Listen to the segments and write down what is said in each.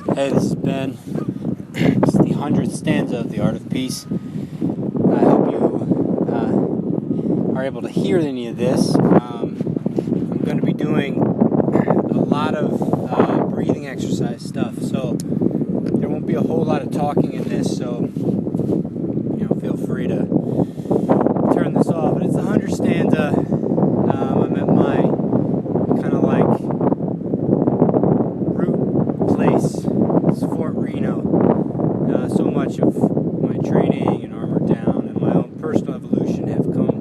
Hey, this is Ben. It's the 100th stanza of The Art of Peace. I hope you are able to hear any of this. I'm going to be doing a lot of breathing exercise stuff, so there won't be a whole lot of talking in this, so feel free to turn this off. But it's the 100th stanza. I'm at my kind of like root place. It's Fort Reno. So much of my training and Armored Down and my own personal evolution have come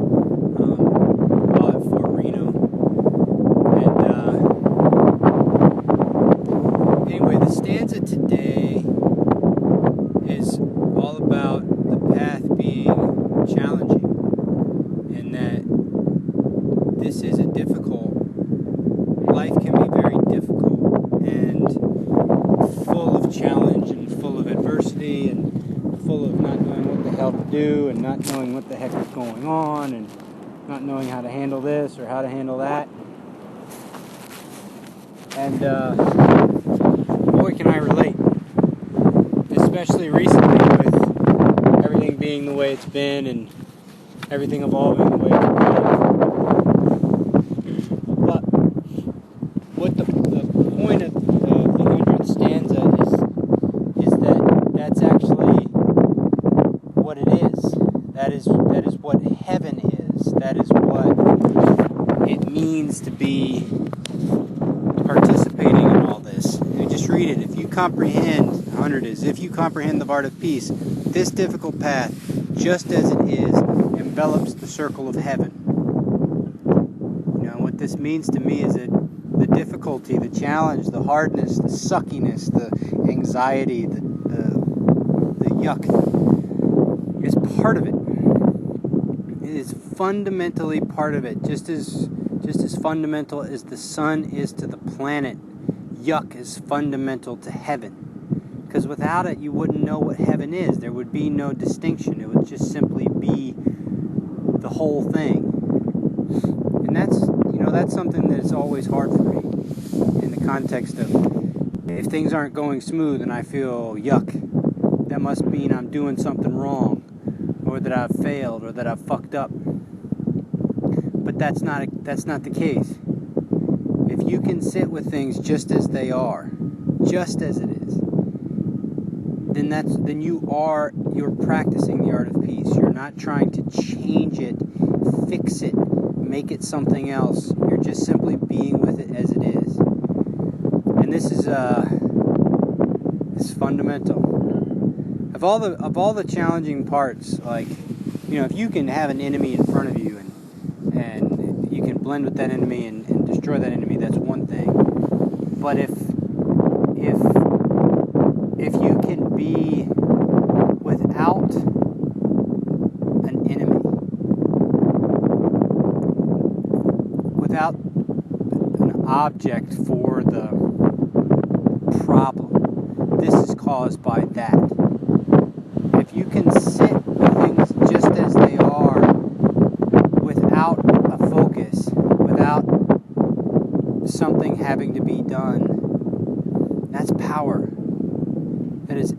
while at Fort Reno. And anyway, the stanza today is all about the path being challenging, and that this is a difficult, life can be very difficult and full of challenge and full of adversity and full of not knowing what the hell to do and not knowing what the heck is going on and not knowing how to handle this or how to handle that. And boy, can I relate, especially recently with everything being the way it's been and everything evolving the way it's evolved. But what the point of the 100th stanza is that that's actually what it is. That is what heaven is. That is what it means to be participating in all this. You just read it. If you comprehend, 100 is, if you comprehend the art of peace, this difficult path, just as it is, envelops the circle of heaven. What this means to me is that the difficulty, the challenge, the hardness, the suckiness, the anxiety, the yuck is part of it. It is fundamentally part of it, just as fundamental as the sun is to the planet. Yuck is fundamental to heaven, because without it you wouldn't know what heaven is. There would be no distinction. It would just simply be the whole thing. And that's something that's always hard for me in the context of if things aren't going smooth and I feel yuck, that must mean I'm doing something wrong, or that I've failed, or that I've fucked up. But that's not the case. If you can sit with things just as they are, just as it is, then you're practicing the art of peace. You're not trying to change it, fix it, make it something else. You're just simply being with it as it is. And this is fundamental. Of all the challenging parts, like, if you can have an enemy in front of you and you can blend with that enemy and destroy that enemy, that's one thing. But if you can be without an enemy, without an object for the problem, this is caused by that. If you can sit with things just as they are without a focus, without something having to be done, that's power. That is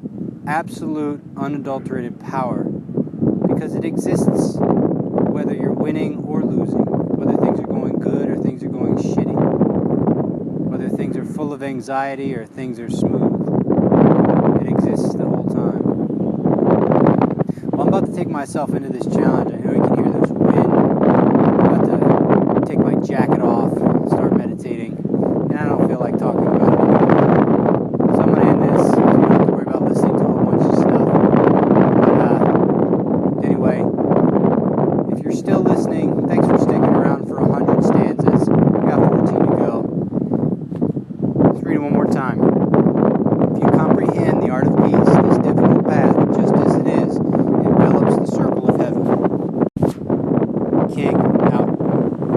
absolute, unadulterated power, because it exists whether you're winning or losing, whether things are going good or things are going shitty, whether things are full of anxiety or things are smooth. It exists the whole time. Well, I'm about to take myself into this challenge. I know you can hear those